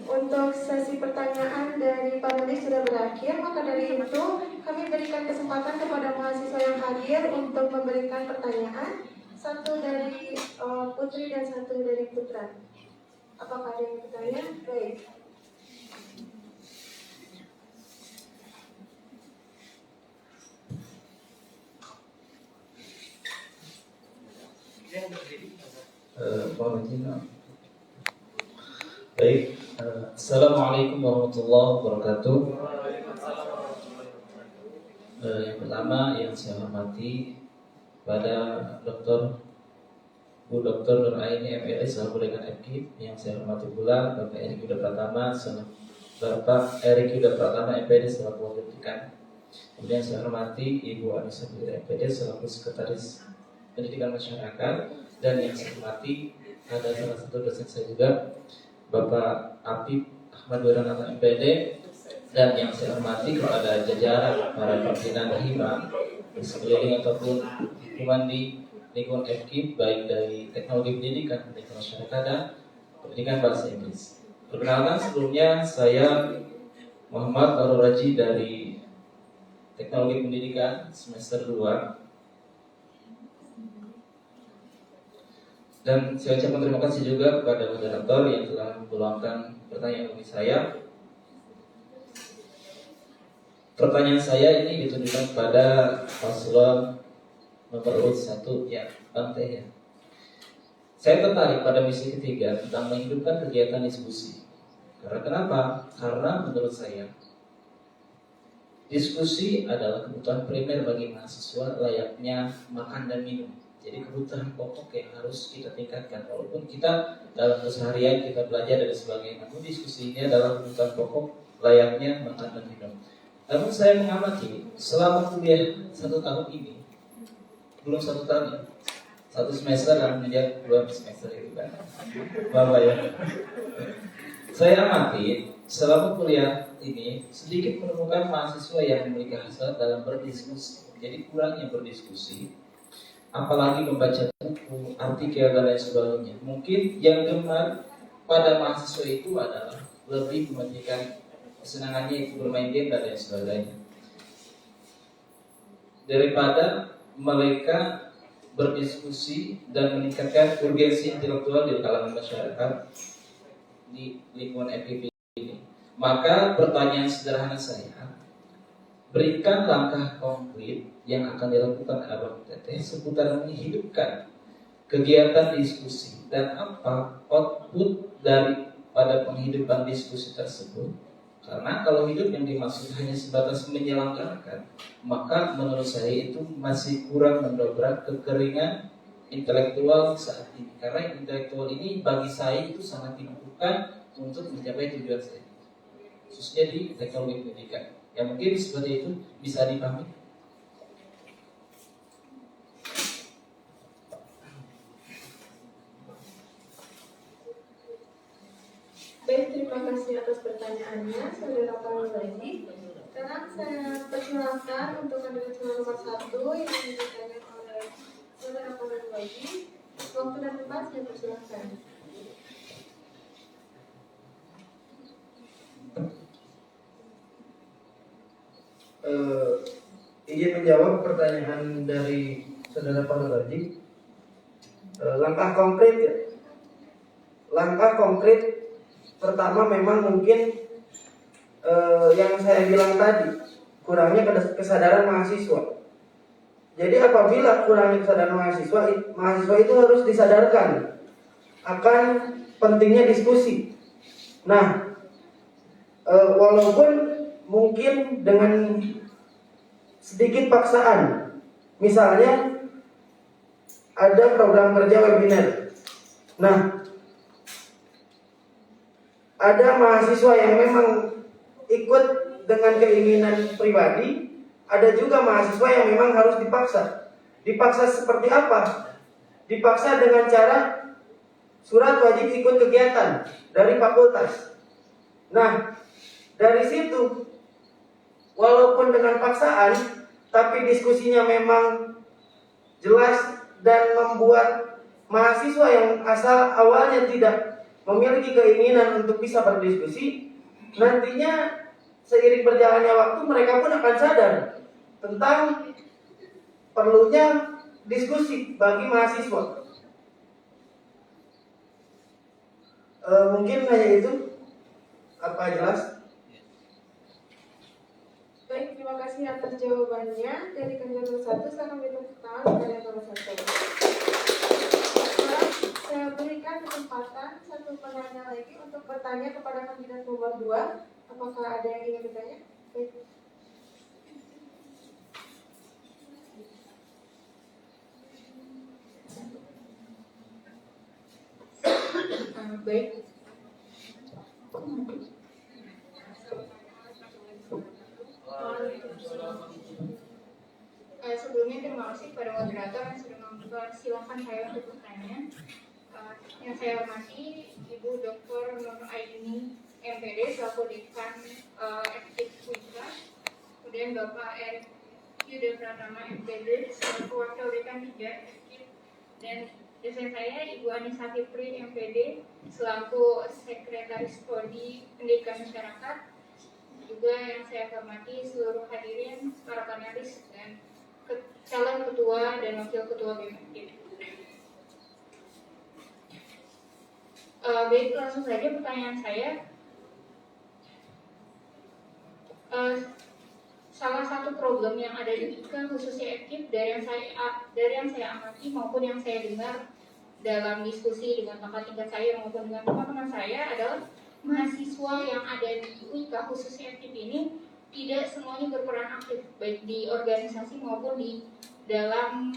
Untuk sesi pertanyaan dari panelis sudah berakhir, maka dari itu kami berikan kesempatan kepada mahasiswa yang hadir untuk memberikan pertanyaan. Satu dari Putri dan satu dari Putra. Apakah ada yang bertanya? Baik. Baik, Assalamualaikum warahmatullahi wabarakatuh. Yang pertama yang saya hormati pada Bu Dr. Nur Aini MPD selaku Dekan FKIP. Yang saya hormati pula Bapak Erik Yuda Pratama MPD selaku Wakil Dekan. Kemudian saya hormati Ibu Anissa Fitri MPD selaku Sekretaris Pendidikan Masyarakat. Dan yang saya hormati ada salah satu dosen saya juga, Bapak Apip Ahmad Wiranata MPD. Dan yang saya hormati kepada jajaran para pimpinan hima sekeliling ataupun lingkungan di lingkungan FKIP, baik dari teknologi pendidikan, pendidikan masyarakat, dan pendidikan bahasa Inggris. Perkenalkan, sebelumnya saya Muhammad Barul Raji dari Teknologi Pendidikan semester 2. Dan saya ucapkan terima kasih juga kepada moderator yang telah mempeluangkan pertanyaan bagi saya. Pertanyaan saya ini ditujukan kepada paslon nomor urut 1, ya, Bang Teh ya. Saya tertarik pada misi ketiga tentang menghidupkan kegiatan diskusi. Karena kenapa? Karena menurut saya diskusi adalah kebutuhan primer bagi mahasiswa layaknya makan dan minum. Jadi kebutuhan pokok yang harus kita tingkatkan. Walaupun kita dalam keseharian kita belajar dan sebagainya, namun diskusi ini adalah kebutuhan pokok layaknya makan dan minum. Namun saya mengamati selama kuliah 1 tahun ini, belum 1 tahun ya, 1 semester dan menjadi 2 semester itu kan, Bapak ya. Saya amati selama kuliah ini sedikit menemukan mahasiswa yang memiliki hasrat dalam berdiskusi. Jadi kurang yang berdiskusi, apalagi membaca buku, artikel dan lain sebagainya. Mungkin yang gemar pada mahasiswa itu adalah lebih mementingkan kesenangannya itu bermain game dan lain sebagainya, daripada mereka berdiskusi dan meningkatkan urgensi intelektual di kalangan masyarakat di lingkungan FKIP ini. Maka pertanyaan sederhana saya, berikan langkah konkret yang akan dilakukan Abang Teteh seputar menghidupkan kegiatan diskusi dan apa output daripada penghidupan diskusi tersebut. Karena kalau hidup yang dimaksud hanya sebatas menyelenggarakan, maka menurut saya itu masih kurang mendobrak kekeringan intelektual saat ini. Karena intelektual ini bagi saya itu sangat dibutuhkan untuk mencapai tujuan saya, khususnya di teknologi pendidikan. Ya mungkin seperti itu bisa dipahami. Baik, terima kasih atas pertanyaannya, Saudara Paul Raji. Sekarang saya persilakan untuk kandidat nomor 1 yang ditanyakan oleh Saudara Paul Raji. Waktu dan tempat saya persilakan. Ingin menjawab pertanyaan dari Saudara Paul Raji. Langkah konkret pertama memang mungkin yang saya bilang tadi, kurangnya kesadaran mahasiswa. Jadi apabila kurangnya kesadaran mahasiswa itu harus disadarkan akan pentingnya diskusi. Nah, walaupun mungkin dengan sedikit paksaan, misalnya ada program kerja webinar. Nah, ada mahasiswa yang memang ikut dengan keinginan pribadi, ada juga mahasiswa yang memang harus dipaksa. Dipaksa seperti apa? Dipaksa dengan cara surat wajib ikut kegiatan dari fakultas. Nah, dari situ walaupun dengan paksaan, tapi diskusinya memang jelas dan membuat mahasiswa yang awalnya tidak memiliki keinginan untuk bisa berdiskusi, nantinya seiring berjalannya waktu mereka pun akan sadar tentang perlunya diskusi bagi mahasiswa. Mungkin hanya itu. Apa jelas? Baik, terima kasih atas jawabannya. Dari kandidat nomor 1, sekarang kita tangan kandidat nomor 1. Sekarang saya berikan kesempatan satu penanya lagi untuk bertanya kepada kandidat nomor 2. Apakah ada yang ingin bertanya? Baik. Baik. Sebelumnya terima kasih pada moderator yang sudah mempersilahkan saya untuk bertanya. Yang saya hormati Ibu Dr. Nur Aini MPD selaku Dekan Ektif Putra, kemudian Bapak Erik Yuda Pratama MPD selaku Wakil Dekan 3 Ektif, dan dosen saya Ibu Anissa Fitri MPD selaku Sekretaris Prodi Pendidikan Masyarakat. Juga yang saya hormati seluruh hadirin, para panelis, dan calon ketua dan wakil ketua BMFT. Baik, langsung saja pertanyaan saya. Salah satu problem yang ada di IKA khususnya ekip dari yang saya amati maupun yang saya dengar dalam diskusi dengan kakak tingkat saya maupun dengan teman-teman saya adalah mahasiswa yang ada di UIKA khususnya ekip ini tidak semuanya berperan aktif baik di organisasi maupun di dalam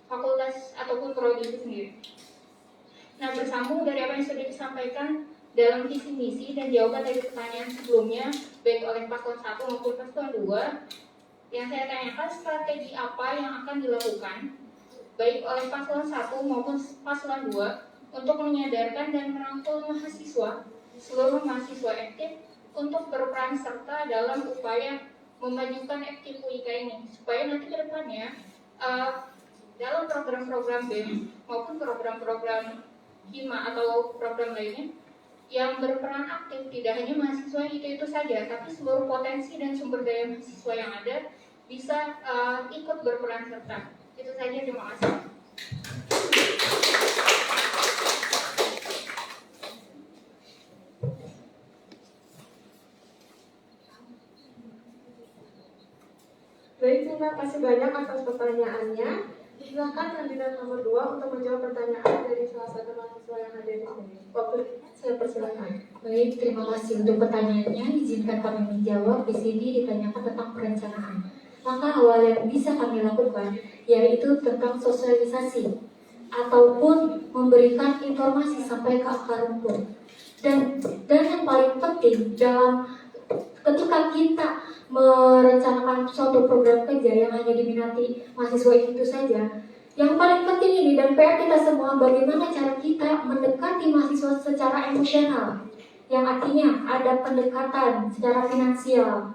fakultas ataupun prodi itu sendiri. Nah, bersambung dari apa yang sudah disampaikan dalam visi misi dan jawaban dari pertanyaan sebelumnya baik oleh paslon 1 maupun paslon 2, yang saya tanyakan strategi apa yang akan dilakukan baik oleh paslon 1 maupun paslon 2 untuk menyadarkan dan merangkul mahasiswa, seluruh mahasiswa aktif untuk berperan serta dalam upaya memajukan aktif UIKA ini, supaya nanti ke depannya dalam program-program BEM maupun program-program HIMA atau program lainnya yang berperan aktif tidak hanya mahasiswa itu saja, tapi seluruh potensi dan sumber daya mahasiswa yang ada bisa ikut berperan serta. Itu saja, terima kasih. Baik, terima kasih banyak atas pertanyaannya. Silakan kandidat nomor 2 untuk menjawab pertanyaan dari salah satu mahasiswa yang ada di sini. Waktu saya persilakan. Baik, terima kasih untuk pertanyaannya. Izinkan kami menjawab. Di sini ditanyakan tentang perencanaan. Langkah awal yang bisa kami lakukan yaitu tentang sosialisasi ataupun memberikan informasi sampai ke akar rumput. Dan yang paling penting dalam ketika kita merencanakan suatu program kerja yang hanya diminati mahasiswa itu saja, yang paling penting ini dan PR kita semua, bagaimana cara kita mendekati mahasiswa secara emosional, yang artinya ada pendekatan secara finansial,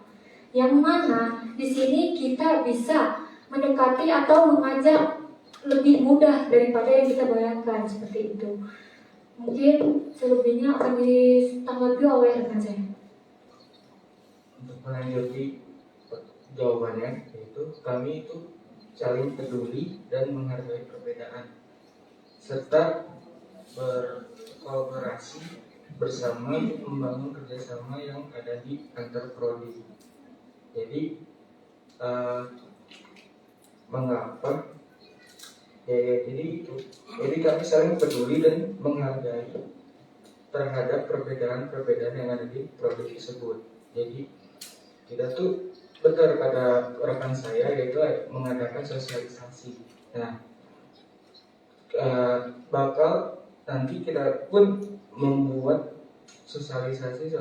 yang mana di sini kita bisa mendekati atau mengajak lebih mudah daripada yang kita bayangkan, seperti itu. Mungkin selebihnya akan ditanggapi oleh rekan saya. Untuk menanggapi jawabannya, yaitu kami itu saling peduli dan menghargai perbedaan serta berkolaborasi bersama membangun kerjasama yang ada di antar prodi. Jadi mengapa? Jadi kami saling peduli dan menghargai terhadap perbedaan-perbedaan yang ada di prodi tersebut. Jadi kita tuh benar pada rekan saya yaitu mengadakan sosialisasi. Nah, bakal nanti kita pun membuat sosialisasi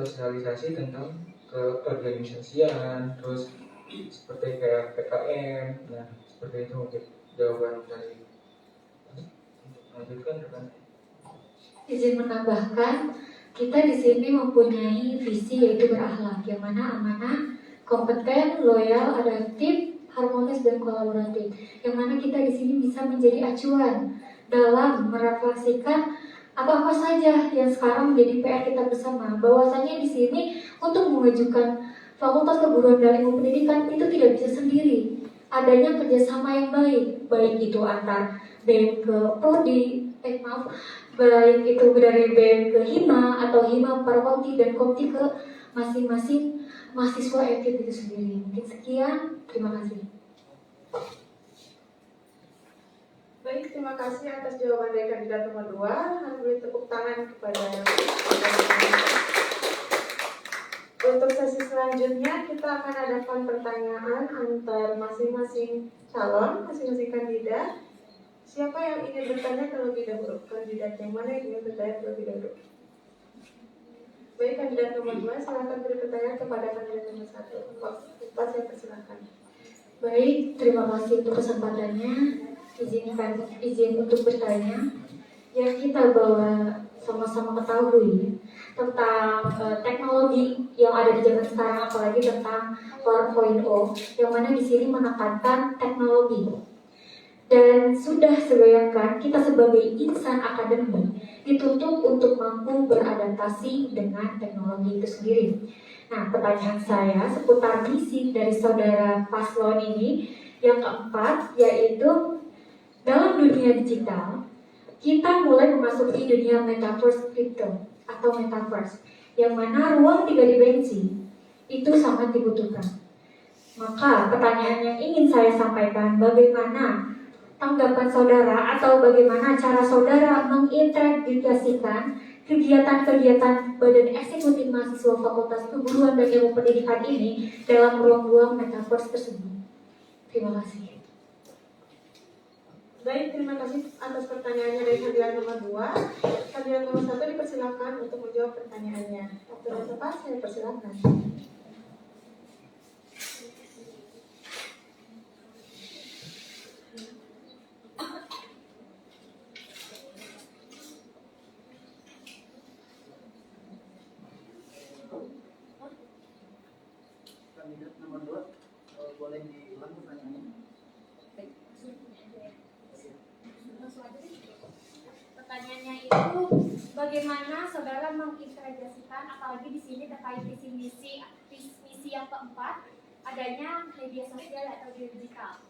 tentang keorganisasian, terus seperti kayak PKM. Nah, seperti itu mungkin jawaban dari. Untuk lanjutkan rekan. Izin menambahkan, kita di sini mempunyai visi yaitu berakhlak, yang mana amanah, kompeten, loyal, adaptif, harmonis dan kolaboratif. Yang mana kita di sini bisa menjadi acuan dalam merefleksikan apa-apa saja yang sekarang menjadi PR kita bersama. Bahwasanya di sini untuk mengajukan Fakultas Keguruan dan Ilmu Pendidikan itu tidak bisa sendiri. Adanya kerjasama yang baik, baik itu antar BEM ke Prodi, baik itu dari BEM ke Hima atau Hima per Komti dan Komti ke masing-masing mahasiswa FKIP itu sendiri. Mungkin sekian, terima kasih. Baik, terima kasih atas jawaban dari kandidat nomor 2. Kami beri tepuk tangan kepada. Untuk sesi selanjutnya kita akan adakan pertanyaan antar masing-masing calon, masing-masing kandidat. Siapa yang ingin bertanya terlebih dahulu? Kandidat yang mana yang ingin bertanya terlebih dahulu? Baik, kandidat nomor 2, silakan beri pertanyaan kepada kandidat nomor 1. Pak, saya persilakan. Baik, terima kasih untuk kesempatannya. Izin untuk bertanya. Yang kita bawa sama-sama ketahui tentang teknologi yang ada di zaman sekarang, apalagi tentang 4.0, yang mana di sini menekankan teknologi. Dan sudah sebayangkan kita sebagai insan akademik dituntut untuk mampu beradaptasi dengan teknologi itu sendiri. Nah, pertanyaan saya seputar misi dari saudara paslon ini yang keempat, yaitu dalam dunia digital kita mulai memasuki dunia metaverse crypto atau metaverse, yang mana ruang 3 dimensi itu sangat dibutuhkan. Maka pertanyaan yang ingin saya sampaikan, bagaimana tanggapan saudara atau bagaimana cara saudara mengintegrasikan kegiatan-kegiatan Badan Eksekutif Mahasiswa Fakultas Keguruan dan Ilmu Pendidikan ini dalam ruang-ruang metaverse tersebut? Terima kasih. Baik, terima kasih atas pertanyaannya dari kandidat nomor 2. Kandidat nomor 1 dipersilakan untuk menjawab pertanyaannya. Waktu dan tempat saya persilakan. Kandidat nomor 2, boleh diulang pertanyaannya? Pertanyaannya itu bagaimana saudara mengintegrasikan, apalagi di sini terkait misi yang keempat, adanya media sosial atau digital.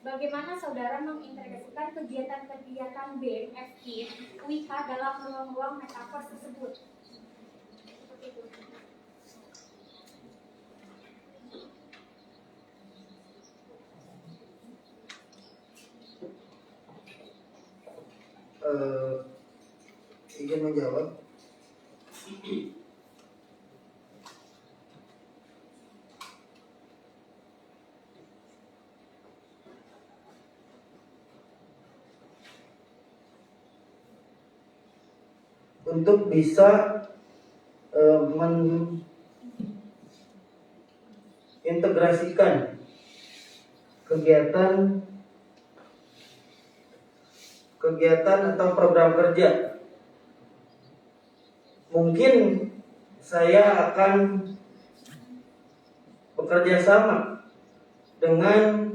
Bagaimana saudara mengintegrasikan kegiatan-kegiatan BEM, FKIP, UIK dalam ruang-ruang metaverse tersebut? Seperti itu. Izin menjawab. Untuk bisa mengintegrasikan kegiatan atau program kerja, mungkin saya akan bekerja sama dengan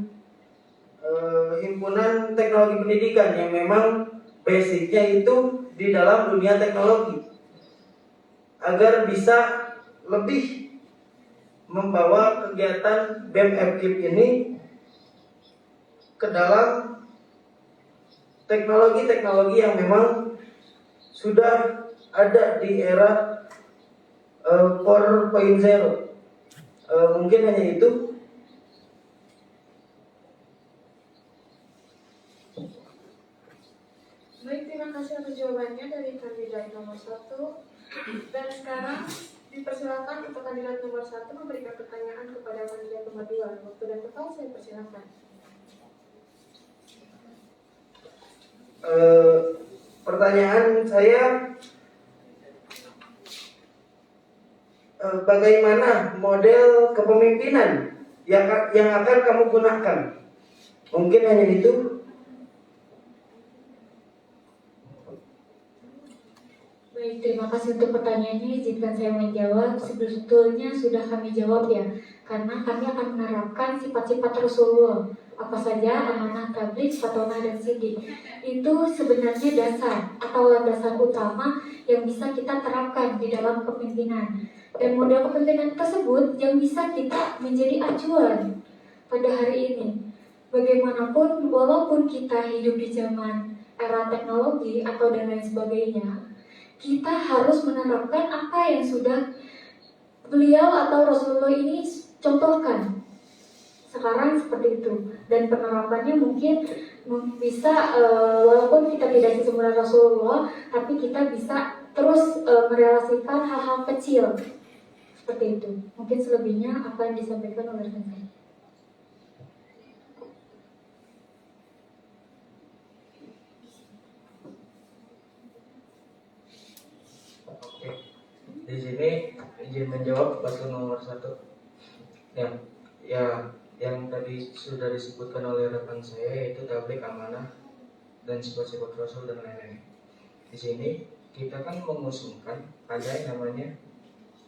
himpunan teknologi pendidikan yang memang basicnya itu di dalam dunia teknologi, agar bisa lebih membawa kegiatan BEM FKIP ini ke dalam teknologi-teknologi yang memang sudah ada di era 4.0. Mungkin hanya itu. Baik, terima kasih atas jawabannya dari kandidat nomor 1. Dan sekarang dipersilakan untuk kandidat nomor 1 memberikan pertanyaan kepada kandidat nomor 2. Waktu dan tempat saya persilakan. Pertanyaan saya, bagaimana model kepemimpinan yang akan kamu gunakan? Mungkin hanya itu. Baik, Baik, terima kasih untuk pertanyaannya. Izinkan saya menjawab. Sebetulnya sudah kami jawab ya, karena kami akan menerapkan sifat-sifat Rasulullah. Apa saja amanah, tabligh, fatonah, dan sidik. Itu sebenarnya dasar atau landasan utama yang bisa kita terapkan di dalam kepemimpinan. Dan model kepemimpinan tersebut yang bisa kita menjadi acuan pada hari ini. Bagaimanapun, walaupun kita hidup di zaman era teknologi atau dan lain sebagainya, kita harus menerapkan apa yang sudah beliau atau Rasulullah ini contohkan. Sekarang seperti itu, dan penerapannya mungkin bisa walaupun kita tidak sesempurna Rasulullah, tapi kita bisa terus merelasikan hal-hal kecil seperti itu. Mungkin selebihnya apa yang disampaikan oleh rekan saya. Oke, di sini izin menjawab paslon nomor 1 yang tadi sudah disebutkan oleh rekan saya, yaitu tabligh, amanah, dan sifat-sifat Rasul dan lain-lain. Di sini kita kan mengusungkan ada yang namanya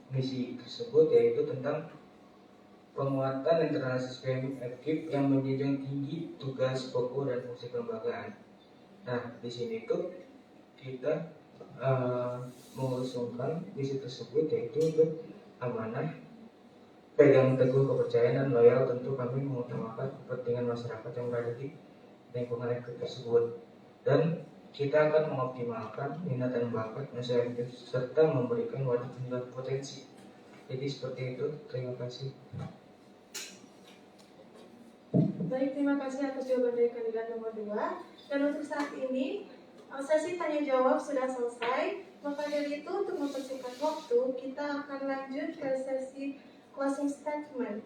misi tersebut, yaitu tentang penguatan internal sistem FKIP yang menjunjung tinggi tugas, pokok, dan fungsi kelembagaan. Nah, di sini tuh kita mengusungkan misi tersebut, yaitu untuk amanah, pegang teguh kepercayaan, dan loyal. Tentu kami mengutamakan kepentingan masyarakat yang berada di lingkungan FKIP tersebut, dan kita akan mengoptimalkan minat dan bakat masyarakat serta memberikan wadah tunggal potensi. Jadi seperti itu. Terima kasih. Baik, terima kasih atas jawaban dari kandidat nomor 2. Dan untuk saat ini sesi tanya jawab sudah selesai. Maka dari itu, untuk mempersingkat waktu, kita akan lanjut ke sesi closing statement.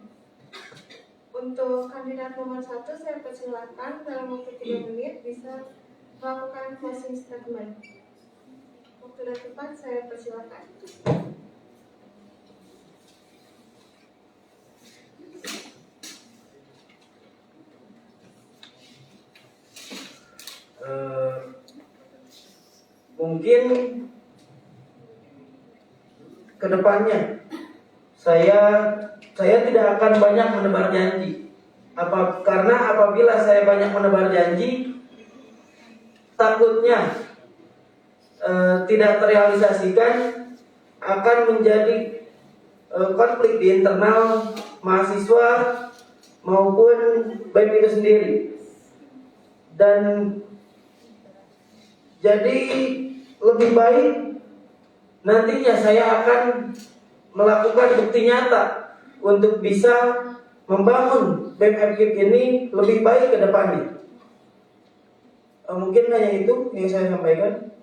Untuk kandidat nomor 1, saya persilakan dalam waktu 3 menit bisa melakukan closing statement. Waktu dan tempat saya persilakan. Mungkin kedepannya saya tidak akan banyak menebar janji. Karena apabila saya banyak menebar janji, takutnya tidak terrealisasikan, akan menjadi konflik di internal mahasiswa maupun BEM itu sendiri. Dan jadi lebih baik nantinya saya akan melakukan bukti nyata untuk bisa membangun BEM FKIP ini lebih baik ke depannya. Mungkin hanya itu yang saya sampaikan.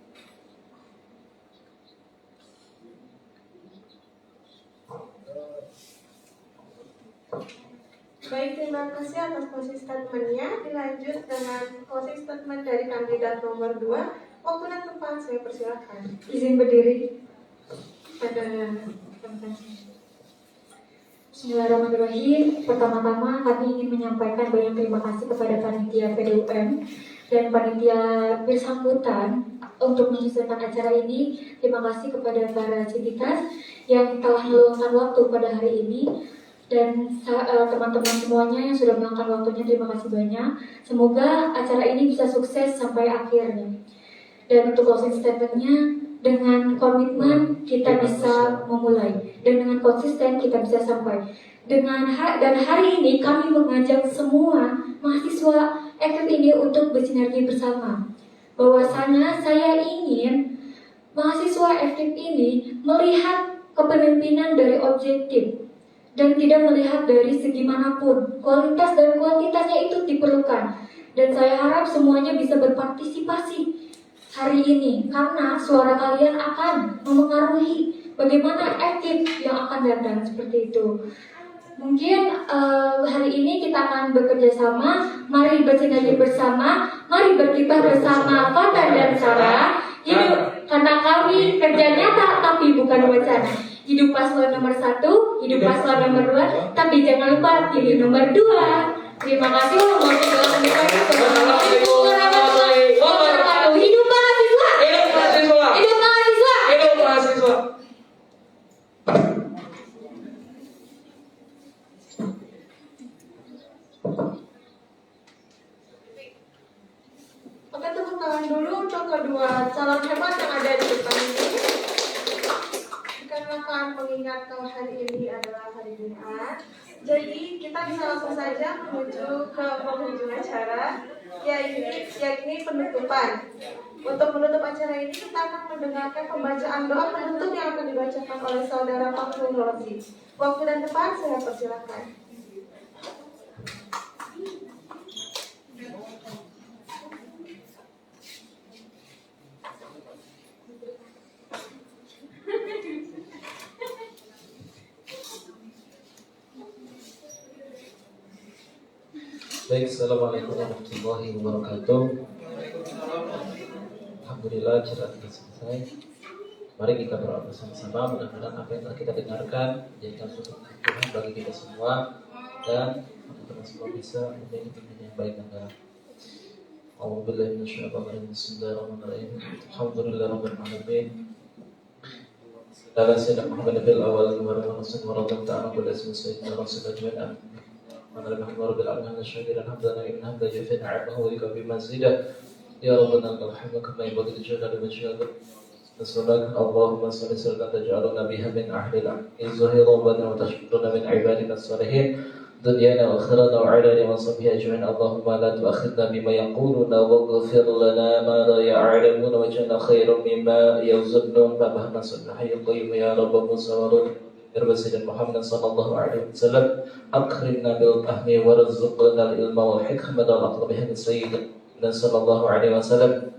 Baik, terima kasih atas closing statement-nya. Dilanjut dengan closing statement dari kandidat nomor 2. Waktu dan tempat saya persilakan. Izin berdiri pada Bismillahirrahmanirrahim. Pertama-tama kami ingin menyampaikan banyak terima kasih kepada panitia PDUM dan panitia bersangkutan untuk menyusulkan acara ini. Terima kasih kepada para sindikas yang telah meluangkan waktu pada hari ini, dan teman-teman semuanya yang sudah meluangkan waktunya. Terima kasih banyak. Semoga acara ini bisa sukses sampai akhirnya. Dan untuk closing statement-nya, dengan komitmen kita bisa memulai, dan dengan konsisten kita bisa sampai. Dan hari ini kami mengajak semua mahasiswa FKIP ini untuk bersinergi bersama. Bahwasanya saya ingin mahasiswa FKIP ini melihat kepemimpinan dari objektif dan tidak melihat dari segi manapun. Kualitas dan kuantitasnya itu diperlukan. Dan saya harap semuanya bisa berpartisipasi hari ini, karena suara kalian akan memengaruhi bagaimana FKIP yang akan datang, seperti itu. Mungkin hari ini kita akan bekerja sama. Mari bersinergi bersama, mari berkibar bersama Fatan dan Sarah. Hidup, karena kami kerja nyata tapi bukan wacana. Hidup paslon nomor 1, hidup paslon nomor 2, tapi jangan lupa pilih nomor 2. Terima kasih. Wassalamualaikum warahmatullahi wabarakatuh. Hidup mahasiswa! Hidup mahasiswa! Hidup mahasiswa! Hidup akan mengingat kalau hari ini adalah hari Jumat. Jadi kita bisa langsung saja menuju ke penghujung acara, yakni penutupan. Untuk menutup acara ini kita akan mendengarkan pembacaan doa penutup yang akan dibacakan oleh saudara Fakhrul Rozi. Waktu dan tempat saya persilakan. Baik, assalamualaikum warahmatullahi wabarakatuh. Alhamdulillah acara kita selesai. Mari kita berdoa bersama-sama. Mudah-mudahan apa yang telah kita dengarkan menjadikan suatu kebutuhan bagi kita semua dan teman-teman semua bisa memiliki pilihan yang baik dan benar. A'udzubillahi minasyaitonir rajim. Bismillahirrahmanirrahim. Alhamdulillahirabbil alamin. Ala sayyidina Muhammad fil awwal wa rasul wa radhiyallahu ta'ala bil asmi sayyidina rasulullah. Alhamdulillah rabbil alamin syukuran hamdan inna hamdan yufi ni'amahu wa yukafi mazidah. Ya Rabbana lakal hamdu kama yanbaghi li jalali wajhika. Nas'aluka Allahumma salli salatan taj'aluna biha min ahli al-izhi rabbana wa tashkuruna min ibadina as-salihin dunyana wa akhirana wa ala wa sahbihi ajma'in. Allahumma la tu'akhidna bima yaquluna waghfir lana ma la ya'lamuna waj'alna khairan mimma yazunnun. Babahna subhanahu qayyum ya rabb Musa wa Sayyidina Muhammad sallallahu alaihi wasallam akrimna bil fahmi warzuqna al-ilma wal hikmata wal aqla bihi sayyidina sallallahu alaihi wasallam.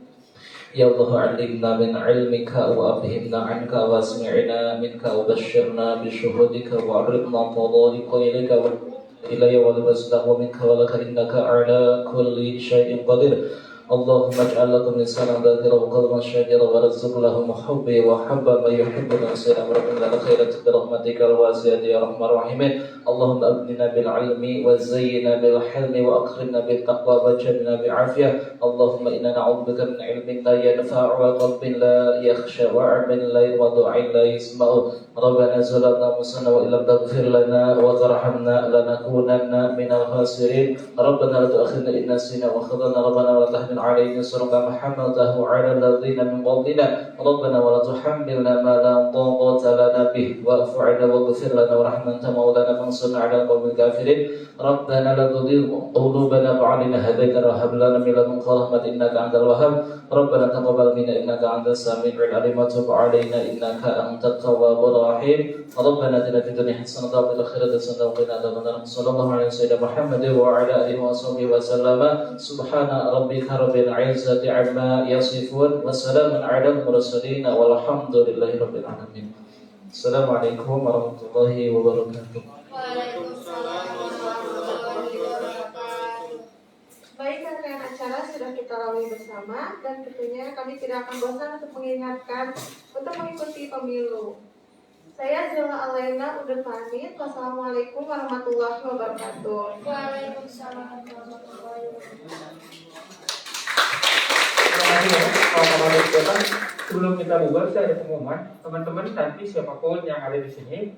Ya Allah, 'allimna min 'ilmika wa afhimna 'anka wa asmi'na minka wa bashshirna bi shuhudika wa 'arifna fadhalika ilayka wa ilayya wa basna wa minka wa laka innaka 'ala kulli shay'in qadir. Allahumma ij'al lakum lisanan dhakira wa qalban shakira wa rizq lahum hubbi wa habba ma yuhibbuna sayyidina rabbina khairat bi rahmatika al-wasi'ati ya arhamar rahimin. Allahumma abdina bil 'ilmi wa zayyina bil hilmi wa akrimna bil taqwa wa jannina bil 'afiyah. Allahumma inna na'udzubika min 'ilmin la yanfa'u wa qalbin la yakhsha wa 'amalin la yuwaddu 'in la yasma'u. Rabbana zalamna anfusana wa illam taghfir lana wa tarhamna lanakunanna minal khasirin. Rabbana la tu'akhidhna in nasina wa akhtana. Rabbana wa la tahmil 'alaina isran kama hamaltahu 'ala alladhina min qablina. Rabbana wa la tuhammilna ma la taqata lana bih wa'fu 'anna waghfir lana warhamna anta maulana fansurna 'ala al-qawmil kafirin. Rabbana la tuzigh qulubana ba'da idh hadaytana wa hab lana min ladunka rahmatan innaka antal wahhab. Rabbana taqabbal minna innaka antas sami'ul 'alim wa tub 'alaina innaka antat tawwabur rahim. Rabbana atina fid dunya hasanatan wa fil akhirati hasanatan wa qina adzabannar. Sallallahu alaihi wasallam Muhammad wa ala alihi wa sahbihi wa sallama. Subhana rabbika rabbil izzati 'amma yasifun wa salamun 'alal mursalin walhamdulillahi rabbil alamin. Assalamualaikum warahmatullahi wabarakatuh. Waalaikumsalam warahmatullahi wabarakatuh. Baik, rangkaian acara sudah kita lalui bersama dan tentunya kami tidak akan bosan untuk mengingatkan untuk mengikuti pemilu. Saya Zila Alaina undur pamit. Wassalamualaikum warahmatullahi wabarakatuh. Waalaikumsalam warahmatullahi wabarakatuh. Terima kasih ya, Bapak-Bapak. Sebelum kita bubar, saya ada pengumuman. Teman-teman nanti siapapun yang ada di sini,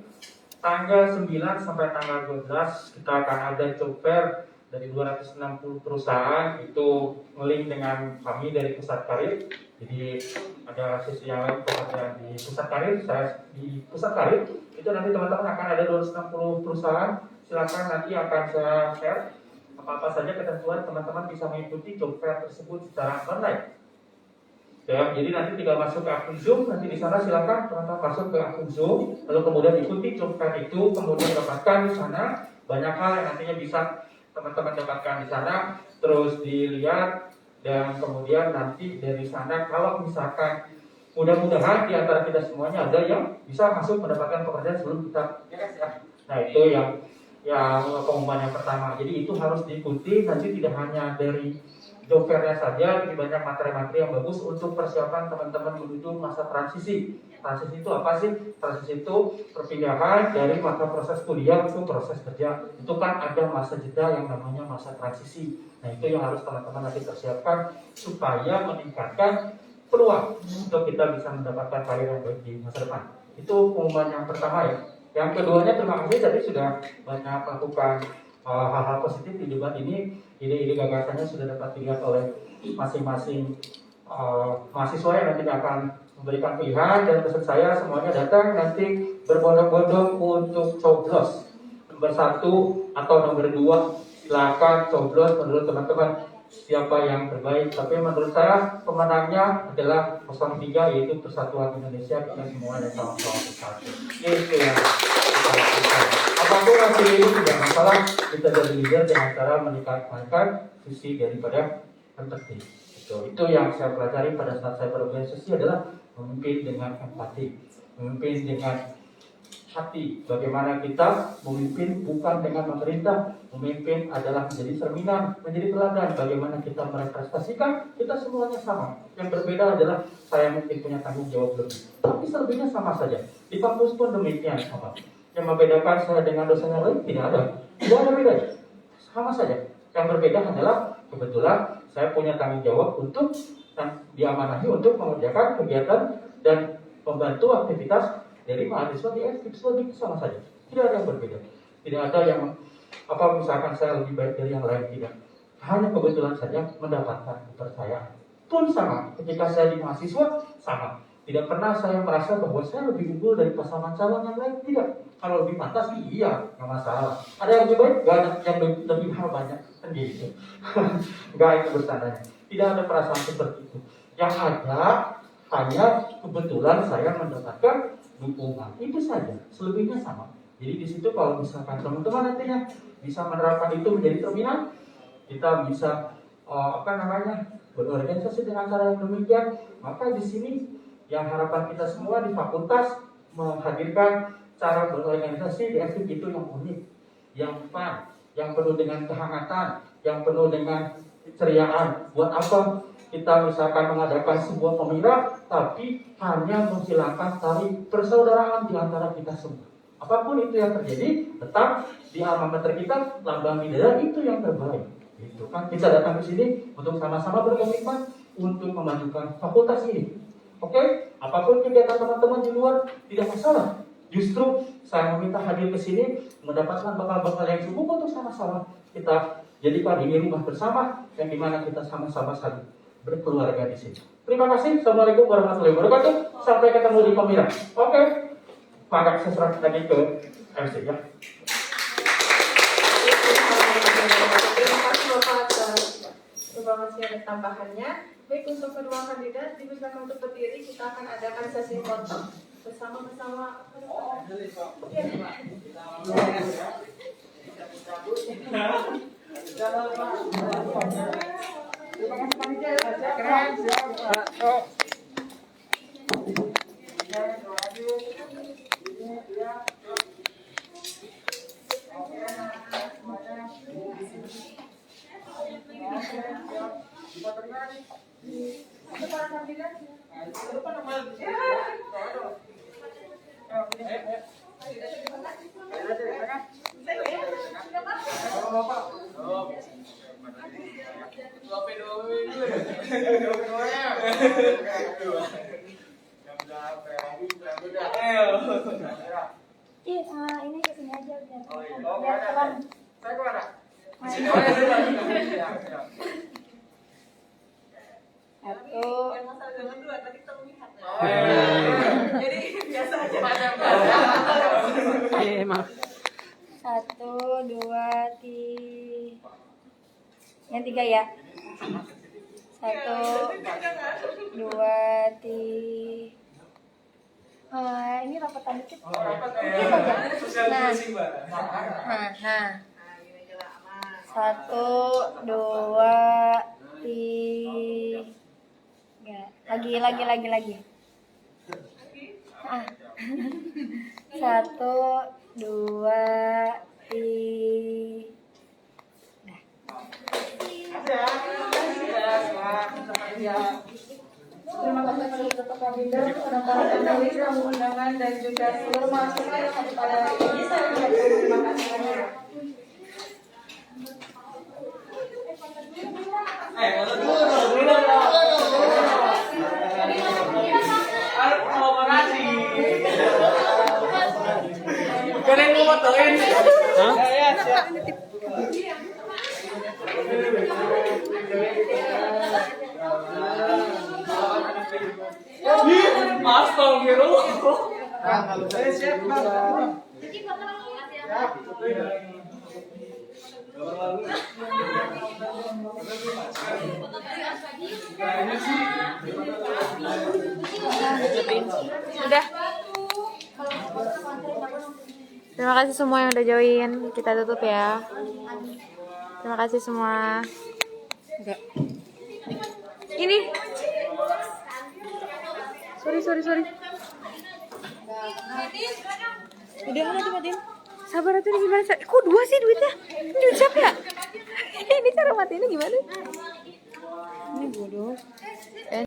tanggal 9 sampai tanggal 12 kita akan ada job fair dari 260 perusahaan. Itu ngelink dengan kami dari Pusat Karir. Jadi ada sesi yang lain pekerjaan di Pusat Karir. Saya di Pusat Karir itu nanti teman-teman akan ada 260 perusahaan. Silakan nanti akan saya share apa-apa saja ketentuan, teman-teman bisa mengikuti job fair tersebut secara online. Ya, jadi nanti tinggal masuk ke akun Zoom, nanti di sana silakan teman-teman masuk ke akun Zoom, lalu kemudian ikuti job fair itu, kemudian dapatkan di sana banyak hal yang nantinya bisa teman-teman dapatkan di sana, terus dilihat dan kemudian nanti dari sana kalau misalkan mudah-mudahan di antara kita semuanya ada yang bisa masuk mendapatkan pekerjaan sebelum kita ya. Nah itu yang pengumuman yang pertama. Jadi itu harus diikuti, nanti tidak hanya dari job fair-nya saja, lebih banyak materi-materi yang bagus untuk persiapan teman-teman menuju masa transisi. Transisi itu apa sih? Transisi itu perpindahan dari masa proses kuliah ke proses kerja. Itu kan ada masa jeda yang namanya masa transisi. Nah itu yang harus teman-teman nanti persiapkan supaya meningkatkan peluang untuk kita bisa mendapatkan karir yang baik di masa depan. Itu pengumuman yang pertama ya. Yang keduanya, terima kasih tadi sudah banyak melakukan hal-hal positif di debat ini. Ide-ide gagasannya sudah dapat dilihat oleh masing-masing mahasiswa yang nanti akan memberikan pilihan, dan pesan saya semuanya datang nanti berbondong-bondong untuk coblos nomor 1 atau nomor 2, silakan coblos menurut teman-teman siapa yang terbaik. Tapi menurut saya pemenangnya adalah 03, yaitu Persatuan Indonesia. Kita semua ada sama-sama bersatu. Itu yang kita lakukan. Apapun hasil ini tidak masalah, kita jadi leader dengan cara meningkatkan visi daripada empati. Itu yang saya pelajari pada saat saya berorganisasi adalah memimpin dengan empati, memimpin dengan hati. Bagaimana kita memimpin bukan dengan memerintah. Memimpin adalah menjadi cerminan, menjadi teladan. Bagaimana kita merepresentasikan, kita semuanya sama. Yang berbeda adalah saya mungkin punya tanggung jawab lebih, tapi selebihnya sama saja. Di kampus pun demikian sama. Yang membedakan saya dengan dosen yang lain tidak ada. Tidak ada bedanya. Sama saja. Yang berbeda adalah kebetulan saya punya tanggung jawab untuk dan diamanahi untuk mengerjakan kegiatan dan membantu aktivitas dari mahasiswa di FKIP. Selebihnya sama saja. Tidak ada yang berbeda. Tidak ada yang misalkan saya lebih baik dari yang lain, tidak. Hanya kebetulan saja mendapatkan kepercayaan. Pun sama. Ketika saya di mahasiswa sama. Tidak pernah saya merasa bahwa saya lebih unggul dari pasangan calon yang lain. Tidak. Kalau lebih pantas sih iya, nggak masalah. Ada yang lebih baik, nggak ada yang lebih hal banyak kan gitu. Nggak itu bertandanya. Tidak ada perasaan seperti itu. Yang ada hanya kebetulan saya mendapatkan dukungan. Itu saja. Selebihnya sama. Jadi di situ kalau misalkan teman-teman nantinya bisa menerapkan itu menjadi cerminan, kita bisa berorganisasi dengan cara yang demikian. Maka di sini yang harapan kita semua di fakultas menghadirkan cara berorganisasi di FKIP itu yang unik, yang fun, yang penuh dengan kehangatan, yang penuh dengan keceriaan. Buat apa kita misalkan mengadakan sebuah pemira, tapi hanya menghilangkan tali persaudaraan di antara kita semua. Apapun itu yang terjadi, tetap di alma mater kita, lambang bidara itu yang terbaik. Itu kan kita datang ke sini untuk sama-sama berkomitmen untuk memajukan fakultas ini. Oke, apapun kegiatan teman-teman di luar tidak masalah. Justru saya meminta hadir ke sini mendapatkan bekal-bekal yang cukup untuk sama-sama kita jadikan ini rumah bersama yang dimana kita sama-sama saling berkeluarga di sini. Terima kasih. Assalamualaikum warahmatullahi wabarakatuh. Sampai ketemu di pemira. Oke, maka saya serahkan lagi ke MC ya. Terima kasih Bapak atas informasi dan tambahannya. Baik, untuk kedua kandidat dipersilakan untuk berdiri. Kita akan adakan sesi foto bersama-sama. Ini kesini aja biar telan. Saya kemana? Jadi biasa aja. Satu, dua, tiga. Yang tiga ya. 1, 2, 3. Ini rapatan dikit. Dikit aja. Nah. 1, 2, 3. Lagi. 1, 2, 3. Terima kasih kepada beberapa kandidat, kepada para panelis, tamu undangan, dan juga seluruh mahasiswa yang hadir pada hari ini. Saya ucapkan terima kasih banyak. Kalian mau motoin? Astagfirullah. Udah. Terima kasih semua yang udah join. Kita tutup ya. Terima kasih semua. Enggak. Ini. Sorry. Udah matiin. Sabar atuh, ini gimana? Kok 2 sih duitnya? Ini duit siapa ya? Ini cara matiinnya gimana? Ini bodoh.